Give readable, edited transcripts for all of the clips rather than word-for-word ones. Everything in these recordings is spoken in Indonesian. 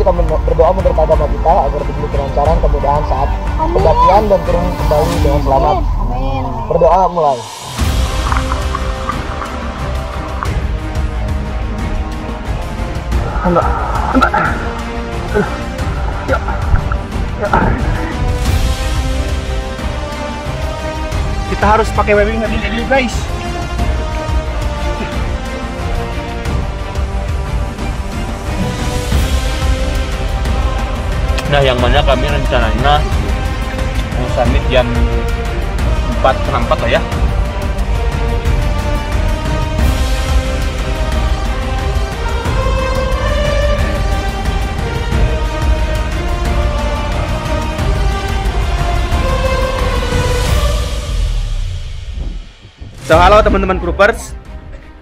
kita berdoa menurut agama kita agar diberi kelancaran, kemudahan saat pendakian dan turun kembali dengan selamat. Amin. Berdoa mulai. Enggak. Ya. Kita harus pakai webbing dulu guys. Nah, yang mana kami rencananya mau summit jam 4:04 lah ya. So, halo teman-teman Groupers,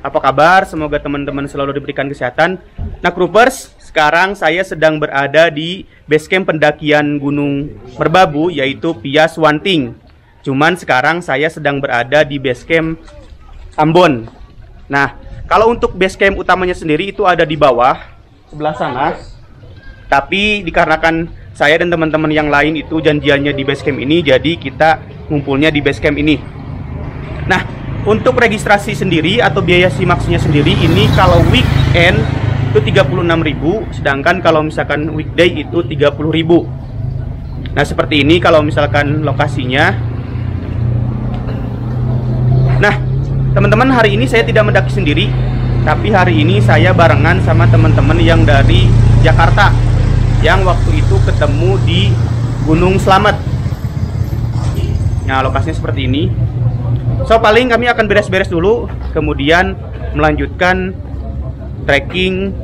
apa kabar? Semoga teman-teman selalu diberikan kesehatan. Nah Groupers, sekarang saya sedang berada di basecamp pendakian Gunung Merbabu, yaitu Pias Wanting. Cuman sekarang saya sedang berada di basecamp Ambon. Nah, kalau untuk basecamp utamanya sendiri itu ada di bawah, sebelah sana. Tapi dikarenakan saya dan teman-teman yang lain itu janjiannya di basecamp ini, jadi kita ngumpulnya di basecamp ini. Nah, untuk registrasi sendiri atau biaya simaksnya sendiri ini kalau weekend itu 36.000, sedangkan kalau misalkan weekday itu 30.000. Nah, seperti ini kalau misalkan lokasinya. Nah, teman-teman, hari ini saya tidak mendaki sendiri, tapi hari ini saya barengan sama teman-teman yang dari Jakarta yang waktu itu ketemu di Gunung Slamet. Nah, lokasinya seperti ini. So, paling kami akan beres-beres dulu, kemudian melanjutkan trekking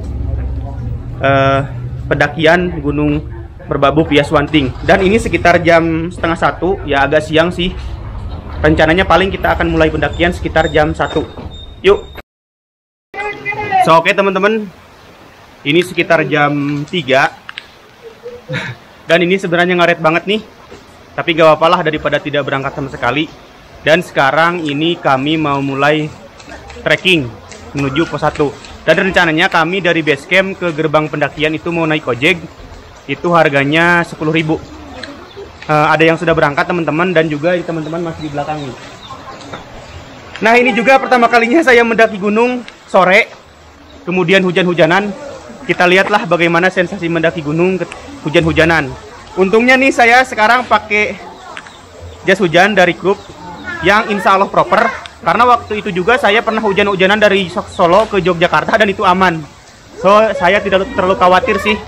pendakian Gunung Merbabu Pias Wanting. Dan ini sekitar jam 12:30, ya agak siang sih. Rencananya paling kita akan mulai pendakian sekitar jam 1. Yuk. So, oke teman-teman, ini sekitar jam 3. Dan ini sebenarnya ngaret banget nih, tapi gak apa-apa lah daripada tidak berangkat sama sekali. Dan sekarang ini kami mau mulai trekking menuju pos 1. Dan rencananya kami dari base camp ke gerbang pendakian itu mau naik ojek. Itu harganya 10.000. Ada yang sudah berangkat teman-teman, dan juga teman-teman masih di belakang nih. Nah, ini juga pertama kalinya saya mendaki gunung sore, kemudian hujan-hujanan. Kita lihatlah bagaimana sensasi mendaki gunung hujan-hujanan. Untungnya nih saya sekarang pakai jas hujan dari grup yang insya Allah proper, karena waktu itu juga saya pernah hujan-hujanan dari Solo ke Yogyakarta dan itu aman. So, saya tidak terlalu khawatir sih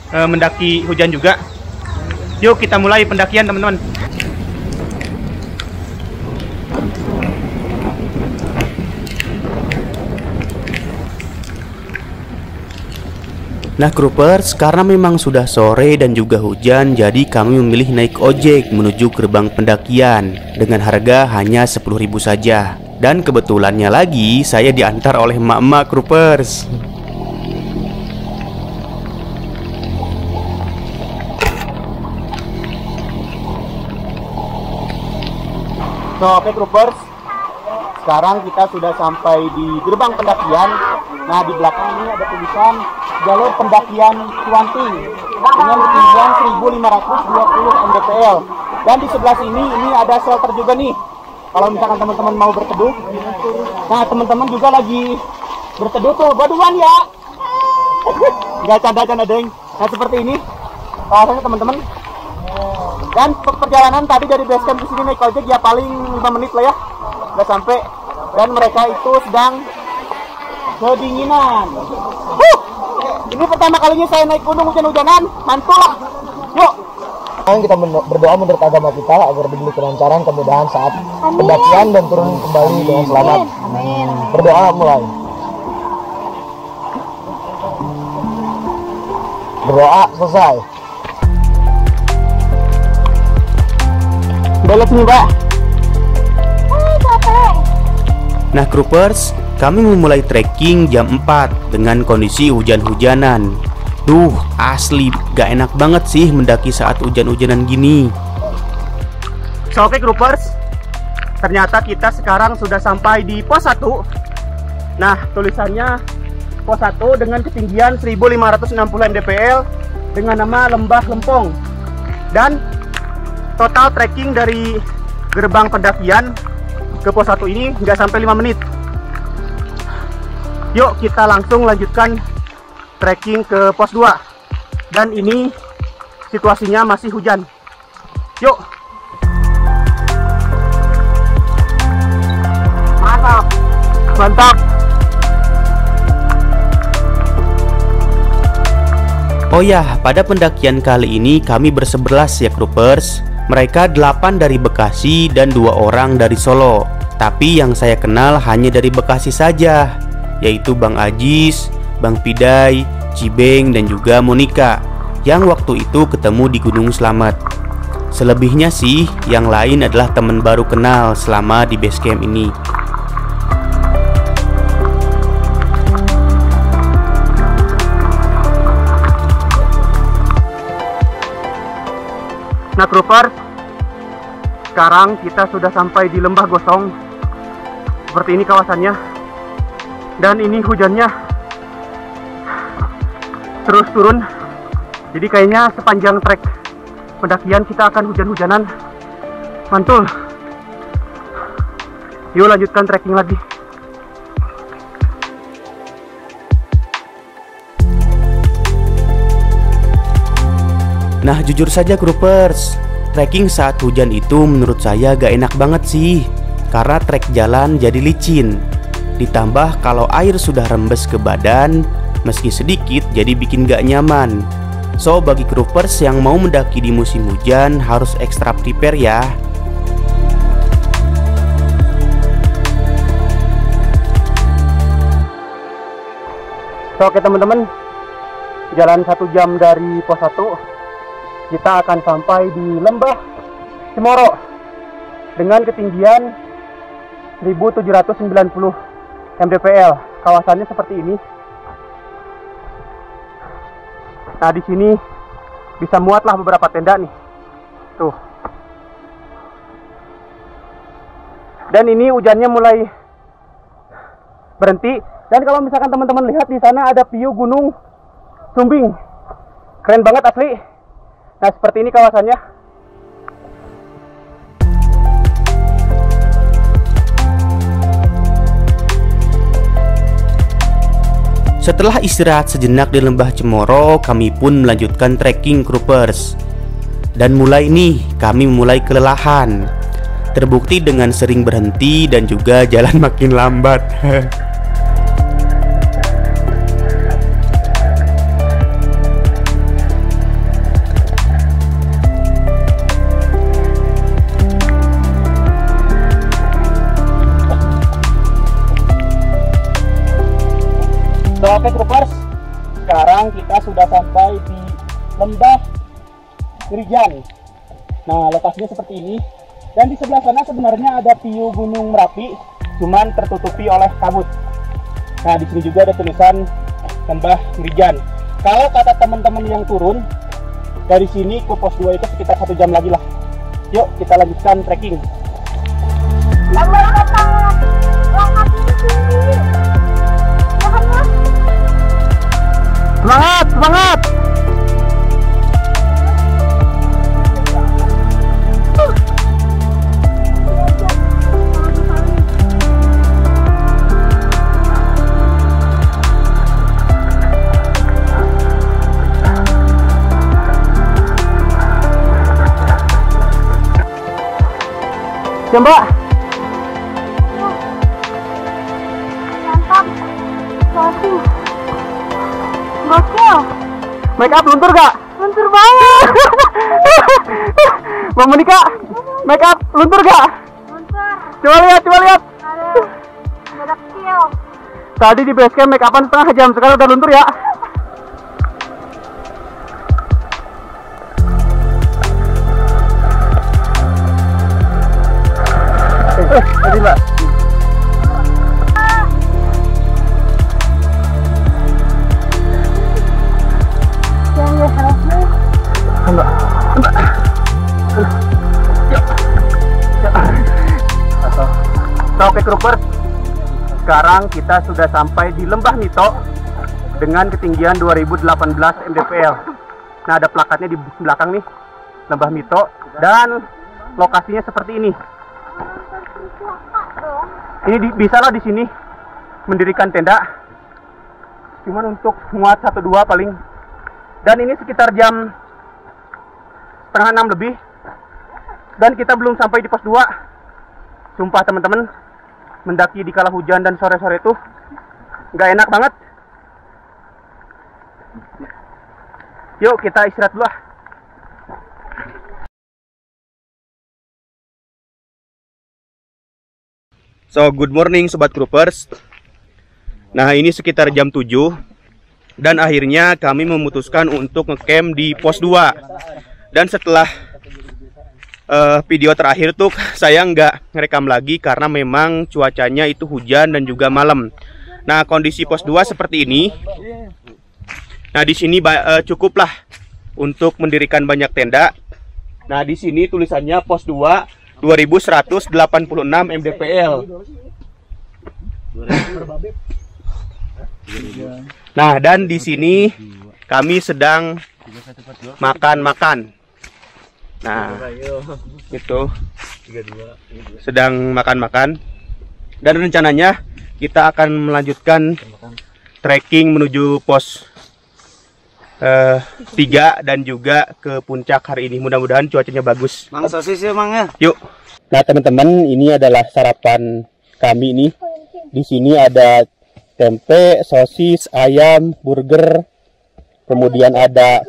mendaki hujan juga. Yuk kita mulai pendakian teman-teman. Nah Groupers, karena memang sudah sore dan juga hujan, jadi kami memilih naik ojek menuju gerbang pendakian dengan harga hanya 10.000 saja. Dan kebetulannya lagi saya diantar oleh emak-emak Groupers. So, oke Groupers, sekarang kita sudah sampai di gerbang pendakian. Nah, di belakang ini ada tulisan jalur pendakian Wanting dengan ketinggian 1.520 mdpl. Dan di sebelah sini ini ada shelter juga nih, kalau misalkan teman-teman mau berteduh. Nah, teman-teman juga lagi berteduh tuh, baduan ya. Nggak canda-canda deng. Nah, seperti ini rasanya teman-teman. Dan perjalanan tadi dari base camp ke sini naik ojek ya paling 5 menit lah ya, nggak sampai. Dan mereka itu sedang kedinginan. Ini pertama kalinya saya naik gunung hujan-hujanan, mantul lah. Yuk. Kita berdoa menurut agama kita agar diberi kelancaran, kemudahan saat pendakian dan turun kembali dengan selamat. Amin. Berdoa mulai. Berdoa selesai. Belok nih, Mbak. Capek. Nah Groupers, kami memulai trekking jam 4 dengan kondisi hujan-hujanan. Duh, asli gak enak banget sih mendaki saat hujan-hujanan gini. So, oke Groupers, ternyata kita sekarang sudah sampai di pos 1. Nah, tulisannya pos 1 dengan ketinggian 1560 mdpl dengan nama Lembah Lempong. Dan total trekking dari gerbang pendakian ke pos 1 ini nggak sampai 5 menit. Yuk kita langsung lanjutkan trekking ke pos 2. Dan ini situasinya masih hujan. Yuk. Mantap. Mantap. Oh ya, pada pendakian kali ini kami bersebelas ya Groupers. Mereka 8 dari Bekasi dan 2 orang dari Solo. Tapi yang saya kenal hanya dari Bekasi saja, yaitu Bang Ajis, Bang Pidai, Cibeng, dan juga Monica, yang waktu itu ketemu di Gunung Slamet. Selebihnya sih, yang lain adalah teman baru kenal selama di base camp ini. Nah Groupers, sekarang kita sudah sampai di Lembah Gosong. Seperti ini kawasannya. Dan ini hujannya terus turun. Jadi kayaknya sepanjang trek pendakian kita akan hujan-hujanan. Mantul. Yuk lanjutkan trekking lagi. Nah jujur saja Groupers, trekking saat hujan itu menurut saya gak enak banget sih. Karena trek jalan jadi licin. Ditambah kalau air sudah rembes ke badan, meski sedikit jadi bikin gak nyaman. So bagi Groupers yang mau mendaki di musim hujan harus ekstra prepare ya. So, oke teman-teman, jalan 1 jam dari pos 1. Kita akan sampai di Lembah Cemoro dengan ketinggian 1790 mdpl. Kawasannya seperti ini. Nah, di sini bisa muatlah beberapa tenda nih. Tuh. Dan ini hujannya mulai berhenti. Dan kalau misalkan teman-teman lihat di sana ada view Gunung Sumbing. Keren banget asli. Nah, seperti ini kawasannya. Setelah istirahat sejenak di Lembah Cemoro, kami pun melanjutkan trekking Groupers. Dan mulai nih, kami mulai kelelahan. Terbukti dengan sering berhenti dan juga jalan makin lambat. Oke Groupers, sekarang kita sudah sampai di Lembah Irijan. Nah, lokasinya seperti ini. Dan di sebelah sana sebenarnya ada view Gunung Merapi, cuman tertutupi oleh kabut. Nah, di sini juga ada tulisan Lembah Irijan. Kalau kata teman-teman yang turun dari sini ke pos 2 itu sekitar 1 jam lagi lah. Yuk kita lanjutkan trekking. Semangat, semangat. Ya Mbak. Mantap. Gokil. Gokil. Make up luntur gak? Luntur banget. Mbak Monica, make up luntur gak? Luntur. Coba lihat, coba lihat. Aduh. Gokil. Tadi di base camp make upan setengah jam, sekarang udah luntur ya. Tadi Mbak. Mbak. Oke Groupers, Sekarang kita sudah sampai di Lembah Mito dengan ketinggian 2018 mdpl. Nah, ada plakatnya di belakang nih, Lembah Mito, dan lokasinya seperti ini. Ini bisa lah di sini mendirikan tenda, cuman untuk muat 1-2 paling. Dan ini sekitar jam 5:30 lebih, dan kita belum sampai di pos 2. Sumpah teman-teman, mendaki di kala hujan dan sore-sore itu nggak enak banget. Yuk kita istirahat dulu lah. So, good morning Sobat Groupers. Nah, ini sekitar jam 7, dan akhirnya kami memutuskan untuk ngecamp di pos 2. Dan setelah video terakhir tuh saya nggak ngerekam lagi karena memang cuacanya itu hujan dan juga malam. Nah, kondisi pos 2 seperti ini. Nah, di sini cukuplah untuk mendirikan banyak tenda. Nah, di sini tulisannya pos 2 2186 mdpl. Nah, dan di sini kami sedang makan-makan. Nah, itu sedang makan-makan, dan rencananya kita akan melanjutkan trekking menuju pos 3 dan juga ke puncak hari ini. Mudah-mudahan cuacanya bagus. Mang sosis ya, Mang ya. Yuk. Nah, teman-teman, ini adalah sarapan kami ini. Di sini ada tempe, sosis, ayam, burger, kemudian ada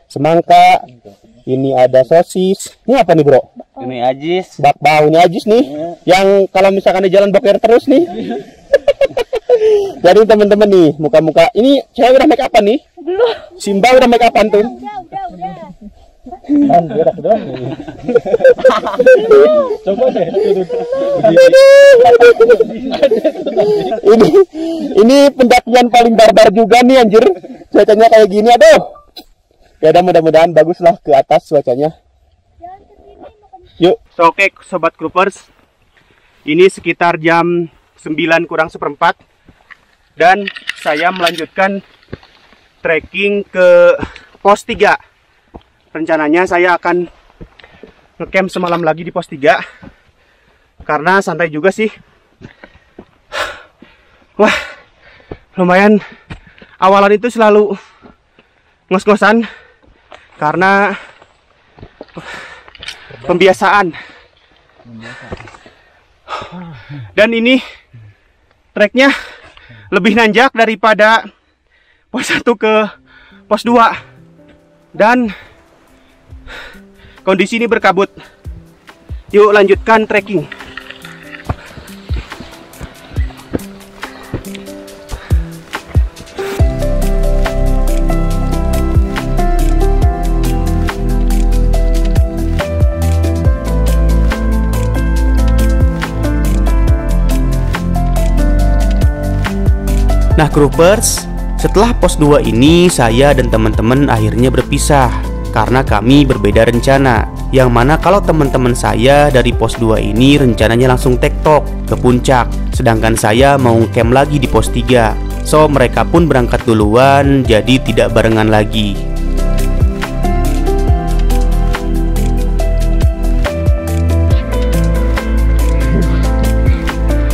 semangka. Ini ada sosis. Ini apa nih, bro? Ini ajis. Bakpao, ini ajis nih. Yang kalau misalkan di jalan boker terus nih. Jadi teman-teman nih, muka-muka. Ini cewek udah make upan nih? Belum. Simba udah make upan tuh? Udah. Coba deh. Ini pendakian paling barbar juga nih, anjir. Cuacanya kayak gini, aduh. Ya udah, mudah-mudahan baguslah ke atas cuacanya. Yuk. So, oke, Sobat Groupers. Ini sekitar jam 9:04. Dan saya melanjutkan trekking ke pos 3. Rencananya saya akan ngecamp semalam lagi di pos 3. Karena santai juga sih. Wah, lumayan. Awalan itu selalu ngos-ngosan karena pembiasaan. Dan ini treknya lebih nanjak daripada pos 1 ke pos 2. Dan kondisi ini berkabut. Yuk lanjutkan trekking. Nah, Groupers, setelah pos 2 ini saya dan teman-teman akhirnya berpisah karena kami berbeda rencana. Yang mana kalau teman-teman saya dari pos 2 ini rencananya langsung tektok ke puncak, sedangkan saya mau camp lagi di pos 3. So, mereka pun berangkat duluan, jadi tidak barengan lagi.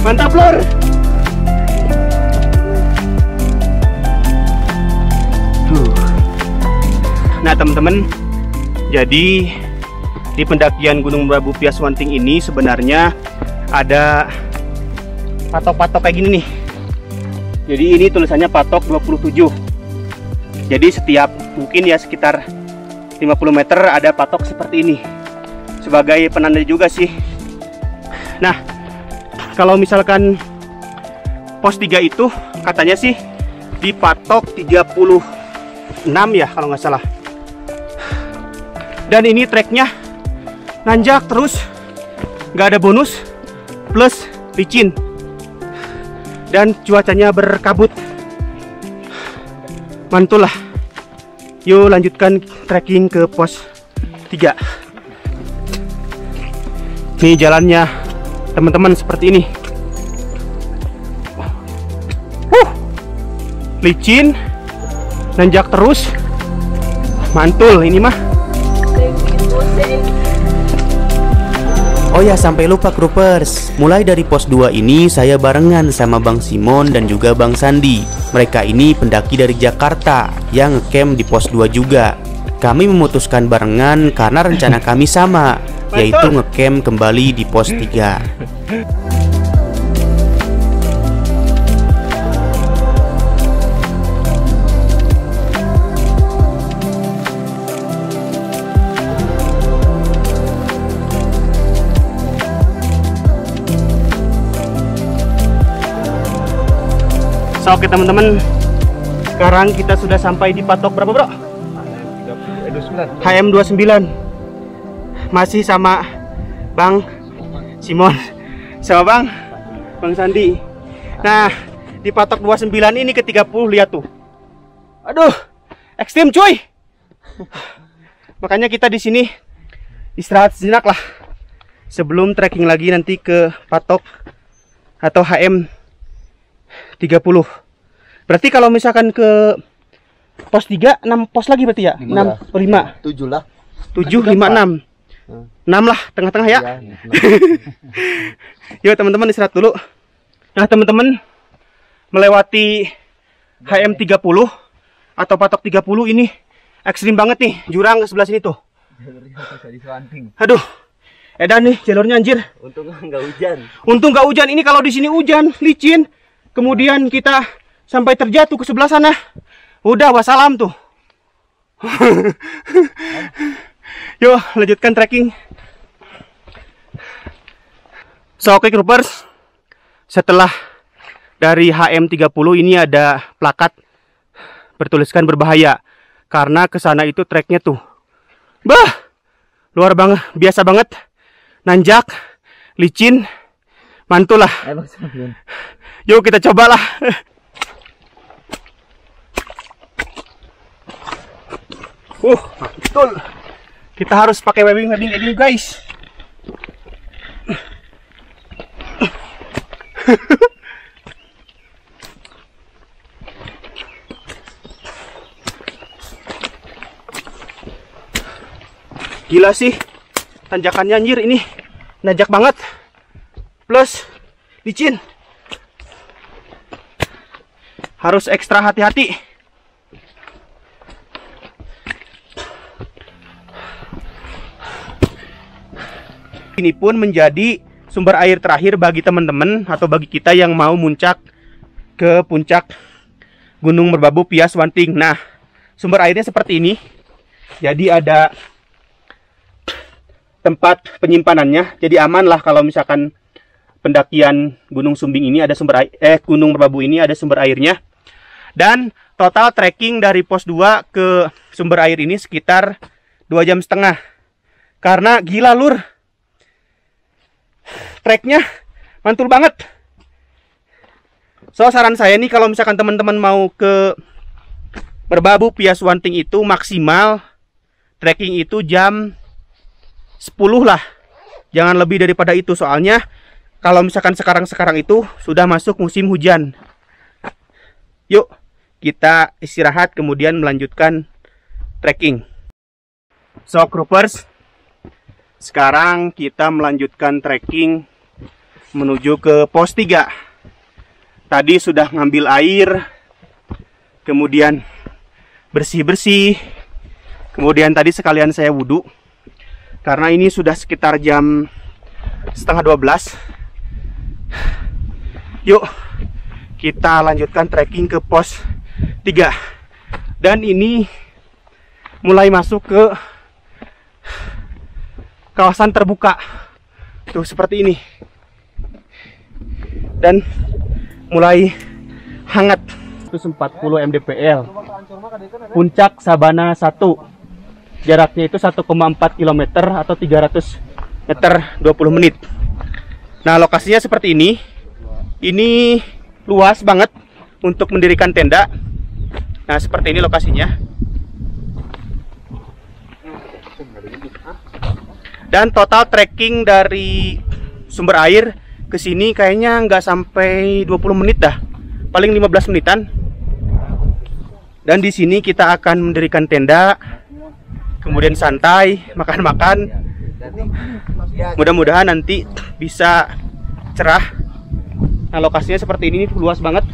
Mantap, Lur! Nah, teman-teman, jadi di pendakian Gunung Merabu Piaswanting ini sebenarnya ada patok-patok kayak gini nih. Jadi ini tulisannya patok 27. Jadi setiap mungkin ya sekitar 50 meter ada patok seperti ini. Sebagai penanda juga sih. Nah, kalau misalkan pos 3 itu katanya sih di patok 36 ya kalau nggak salah. Dan ini treknya nanjak terus, nggak ada bonus, plus licin, dan cuacanya berkabut. Mantul lah. Yuk lanjutkan trekking ke pos 3. Ini jalannya teman-teman seperti ini. licin, nanjak terus, mantul ini mah. Oh ya, sampai lupa Groupers, mulai dari pos 2 ini saya barengan sama Bang Simon dan juga Bang Sandi. Mereka ini pendaki dari Jakarta yang ngecamp di pos 2 juga. Kami memutuskan barengan karena rencana kami sama, yaitu ngecamp kembali di pos 3. So, oke teman-teman, sekarang kita sudah sampai di patok berapa bro? HM29. Masih sama Bang Simon, sama Bang Sandi. Nah, di patok 29 ini ke 30, lihat tuh. Aduh, ekstrim cuy. Makanya kita di sini istirahat sejenak lah sebelum trekking lagi nanti ke patok atau HM 30. Berarti kalau misalkan ke pos 3, 6 pos lagi berarti ya? 6 per 5. 7 lah. 7, 5, 6. 6 lah, tengah-tengah ya. Yuk teman-teman istirahat dulu. Nah teman-teman, melewati HM 30 atau patok 30 ini ekstrim banget nih. Jurang ke sebelah sini tuh. Aduh, edan nih jalurnya anjir. Untung nggak hujan. Untung nggak hujan. Ini kalau di sini hujan, licin. Kemudian kita sampai terjatuh ke sebelah sana. Udah wassalam tuh. Yuk lanjutkan trekking. So oke Groupers, setelah dari HM30 ini ada plakat bertuliskan berbahaya. Karena kesana itu treknya tuh, bah, luar banget, biasa banget, nanjak, licin, mantul lah. Yuk kita cobalah. Betul. Kita harus pakai webbing ini guys. Gila sih tanjakannya anjir, ini nanjak banget plus licin. Harus ekstra hati-hati. Ini pun menjadi sumber air terakhir bagi teman-teman atau bagi kita yang mau muncak ke puncak Gunung Merbabu Pias Wanting. Nah, sumber airnya seperti ini. Jadi ada tempat penyimpanannya. Jadi aman lah kalau misalkan pendakian Gunung Sumbing ini ada sumber air, Gunung Merbabu ini ada sumber airnya. Dan total trekking dari pos 2 ke sumber air ini sekitar 2,5 jam. Karena gila lur, treknya mantul banget. So saran saya nih, kalau misalkan teman-teman mau ke Merbabu Pias Wanting itu maksimal trekking itu jam 10 lah. Jangan lebih daripada itu, soalnya kalau misalkan sekarang itu sudah masuk musim hujan. Yuk kita istirahat kemudian melanjutkan trekking. So Groupers, sekarang kita melanjutkan trekking menuju ke pos 3. Tadi sudah ngambil air, kemudian bersih-bersih, kemudian tadi sekalian saya wudhu. Karena ini sudah sekitar jam 11:30. Yuk kita lanjutkan trekking ke pos 3. Dan ini mulai masuk ke kawasan terbuka tuh seperti ini, dan mulai hangat. 140 mdpl, puncak Sabana 1, jaraknya itu 1,4 km atau 300 meter 20 menit. Nah lokasinya seperti ini luas banget untuk mendirikan tenda. Nah seperti ini lokasinya. Dan total trekking dari sumber air ke sini kayaknya nggak sampai 20 menit dah, paling 15 menitan. Dan di sini kita akan mendirikan tenda, kemudian santai, makan-makan. Mudah-mudahan nanti bisa cerah. Nah, lokasinya seperti ini, luas banget.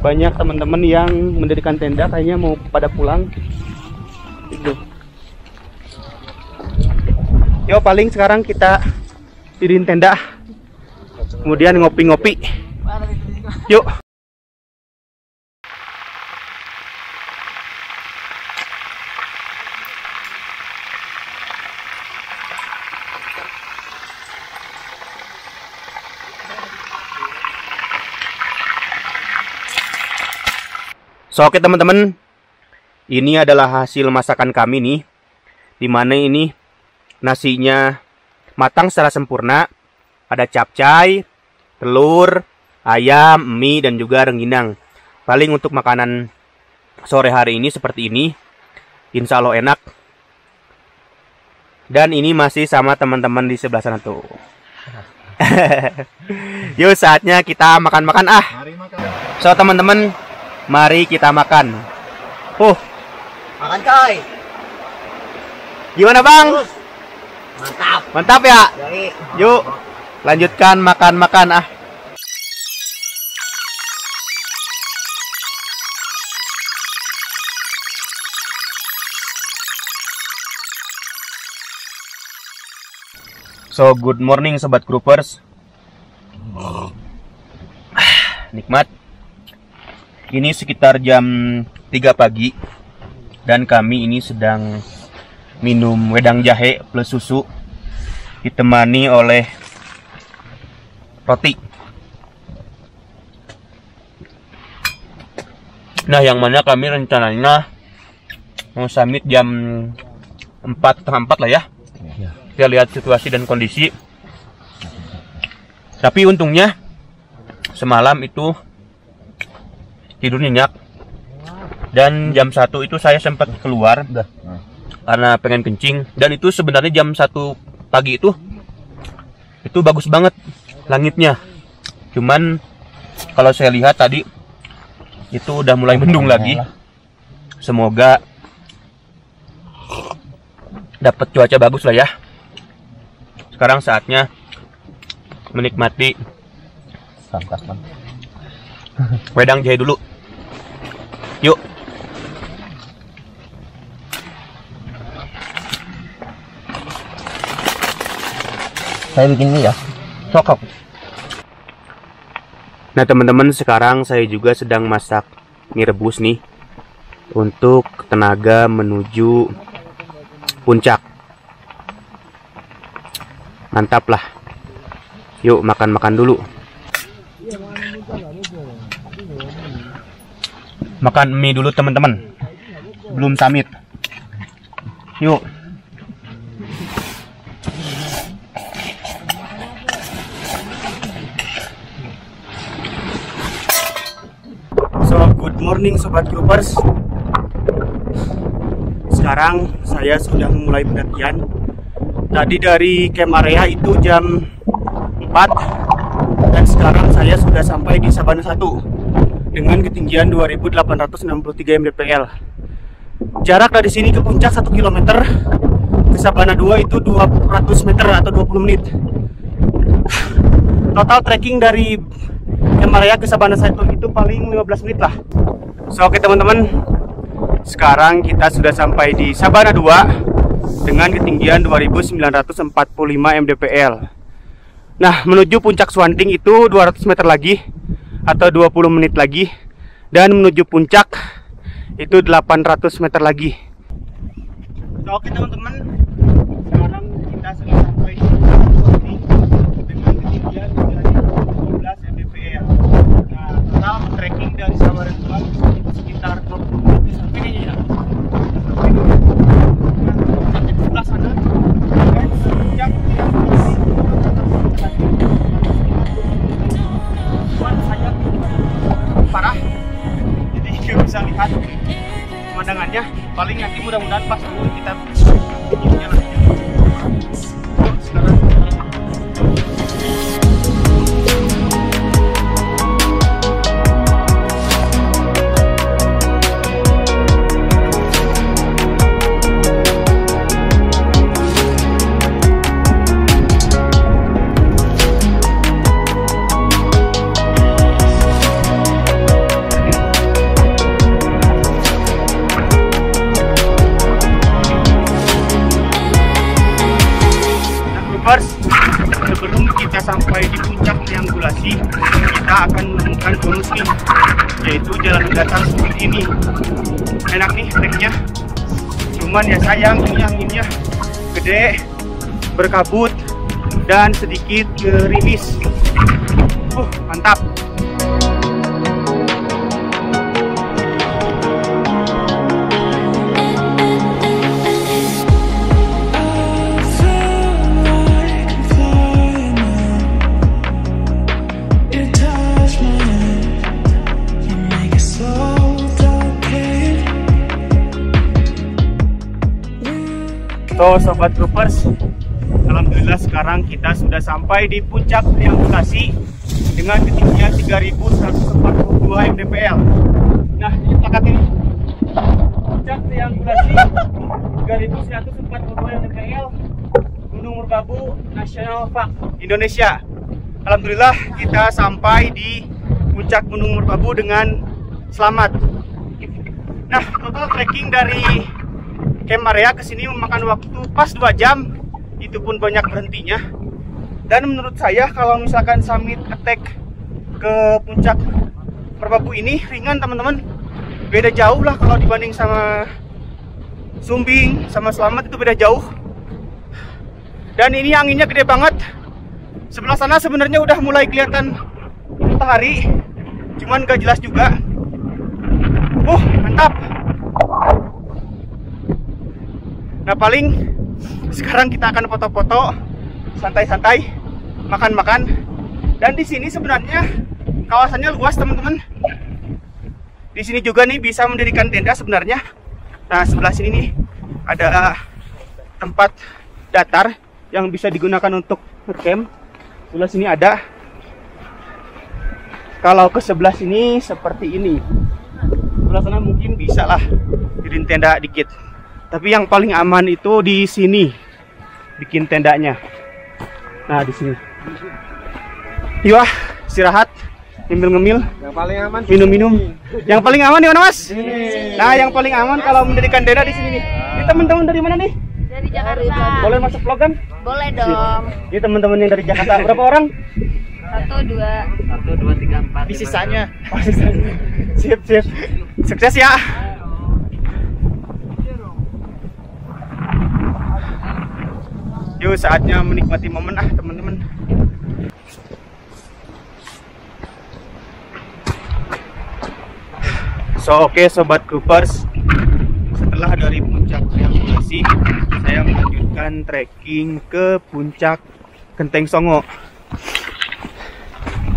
Banyak teman-teman yang mendirikan tenda, kayaknya mau pada pulang. Itu. Yo, paling sekarang kita diriin tenda, kemudian ngopi-ngopi. Yuk. So, oke teman-teman, ini adalah hasil masakan kami nih, dimana ini nasinya matang secara sempurna. Ada capcay, telur, ayam, mie, dan juga rengginang. Paling untuk makanan sore hari ini seperti ini, insya Allah enak. Dan ini masih sama teman-teman di sebelah sana tuh. Yuk, saatnya kita makan-makan ah. So teman-teman, mari kita makan. Makan coy. Gimana bang? Mantap. Mantap ya? Jadi, Yuk, lanjutkan makan-makan ah. So, good morning sobat groupers. Nikmat. Ini sekitar jam 3 pagi dan kami ini sedang minum wedang jahe plus susu ditemani oleh roti. Nah, yang mana kami rencananya mau summit jam 4:30 lah ya. Kita lihat situasi dan kondisi. Tapi untungnya semalam itu tidur nyenyak, dan jam 1 itu saya sempat keluar karena pengen kencing. Dan itu sebenarnya jam 1 pagi itu bagus banget langitnya. Cuman kalau saya lihat tadi itu udah mulai mendung lagi. Semoga dapat cuaca bagus lah ya. Sekarang saatnya menikmati wedang jahe dulu. Yuk. saya bikin ini ya. Sokok. Nah teman-teman, sekarang saya juga sedang masak mie rebus nih untuk tenaga menuju puncak. Mantap lah. Yuk makan-makan dulu. Makan mie dulu teman-teman, belum summit. Yuk. So, good morning sobat groupers. Sekarang saya sudah memulai pendakian. Tadi dari camp area itu jam 4, dan sekarang saya sudah sampai di Sabana 1 dengan ketinggian 2863 mdpl. Jarak dari sini ke puncak 1 km, ke Sabana 2 itu 200 meter atau 20 menit. Total trekking dari Himalaya ke Sabana 1 itu paling 15 menit lah. So, oke teman-teman, sekarang kita sudah sampai di Sabana 2 dengan ketinggian 2945 mdpl. Nah, menuju puncak Swanting itu 200 meter lagi atau 20 menit lagi, dan menuju puncak itu 800 meter lagi. So, oke teman-teman, sekarang kita sudah sampai di dengan ketinggian dari 12 mdpl. Nah, total trekking dari Sabana 2 sekitar 20 menit sampainya ya. Sampai di sebelah sana dan puncak saya parah, jadi kita bisa lihat pemandangannya. Paling nanti mudah-mudahan pas dulu kita jalan. Sekarang resmi, yaitu jalan datar seperti ini. Enak nih treknya, cuman ya sayang ini anginnya gede, berkabut, dan sedikit gerimis. Mantap. So sobat groupers, alhamdulillah sekarang kita sudah sampai di puncak triangulasi dengan ketinggian 3142 mdpl. Nah, ini plakat ini, puncak triangulasi 3142 mdpl, Gunung Merbabu National Park Indonesia. Alhamdulillah kita sampai di puncak Gunung Merbabu dengan selamat. Nah, total trekking dari Camp Area ke sini memakan waktu pas 2 jam, itu pun banyak berhentinya. Dan menurut saya kalau misalkan summit attack ke puncak Merbabu ini ringan teman-teman. Beda jauh lah kalau dibanding sama Sumbing, sama Selamat, itu beda jauh. Dan ini anginnya gede banget. Sebelah sana sebenarnya udah mulai kelihatan matahari, cuman gak jelas juga. Mantap. Nah, paling sekarang kita akan foto-foto, santai-santai, makan-makan. Dan di sini sebenarnya kawasannya luas teman-teman. Di sini juga nih bisa mendirikan tenda sebenarnya. Nah, sebelah sini nih ada tempat datar yang bisa digunakan untuk ngecamp. Sebelah sini ada. Kalau ke sebelah sini seperti ini. Sebelah sana mungkin bisa lah diriin tenda dikit. Tapi yang paling aman itu di sini bikin tendanya. Nah, di sini. Yuk, istirahat, ngemil-ngemil. Yang paling aman minum-minum. Yang paling aman di mana, Mas? Nah, yang paling aman kalau mendirikan tenda di sini nih. Ini teman-teman dari mana nih? Dari Jakarta. Boleh masuk vlog kan? Boleh dong. Ini teman-teman yang dari Jakarta. Berapa orang? 1, 2, 3, 4. di sisanya. Sip. Sukses ya. Yuk, saatnya menikmati momen teman-teman. Oke sobat groupers, setelah dari puncak triangulasi, saya melanjutkan trekking ke puncak Genteng Songo.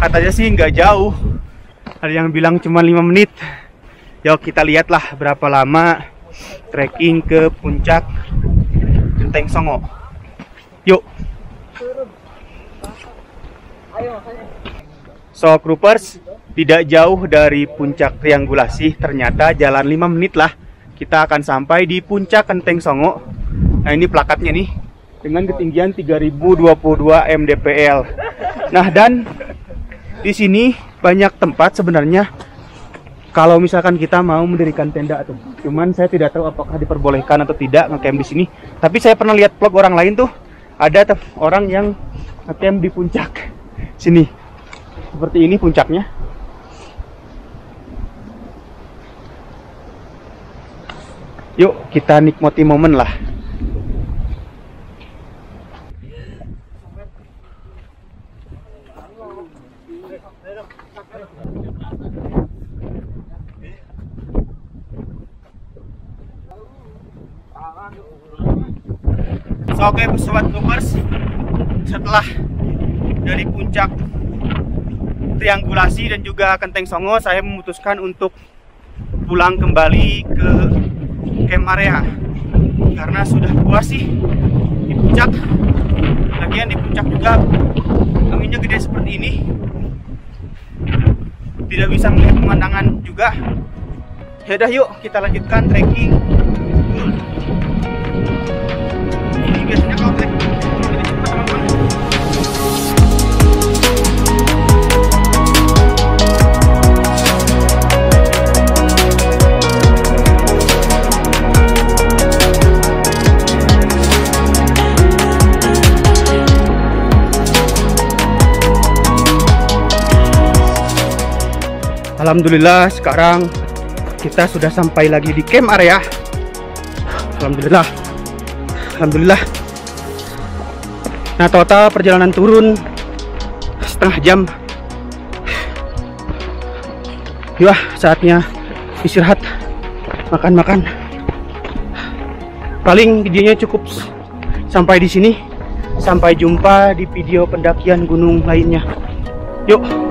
Katanya sih nggak jauh, ada yang bilang cuma 5 menit. Yuk kita lihatlah berapa lama trekking ke puncak Genteng Songo. Yuk. So groupers, tidak jauh dari puncak triangulasi, ternyata jalan 5 menit lah kita akan sampai di puncak Genteng Songo. Nah, ini plakatnya nih dengan ketinggian 3022 mdpl. Nah, dan di sini banyak tempat sebenarnya kalau misalkan kita mau mendirikan tenda tuh. Cuman saya tidak tahu apakah diperbolehkan atau tidak ngecamp di sini. Tapi saya pernah lihat vlog orang lain tuh, ada orang yang ngecamp di puncak sini. Seperti ini puncaknya. Yuk kita nikmati momen lah. Oke sobat groupers, setelah dari puncak triangulasi dan juga Genteng Songo, saya memutuskan untuk pulang kembali ke Camp Area karena sudah puas sih di puncak. Lagian di puncak juga anginnya gede seperti ini, tidak bisa melihat pemandangan juga. Yaudah yuk kita lanjutkan trekking. Ini biasanya kalau trekking ini cepat teman-teman. Alhamdulillah sekarang kita sudah sampai lagi di camp area. Alhamdulillah. Alhamdulillah. Nah, total perjalanan turun setengah jam. Yuk, saatnya istirahat, makan-makan. Paling videonya cukup sampai di sini. Sampai jumpa di video pendakian gunung lainnya. Yuk.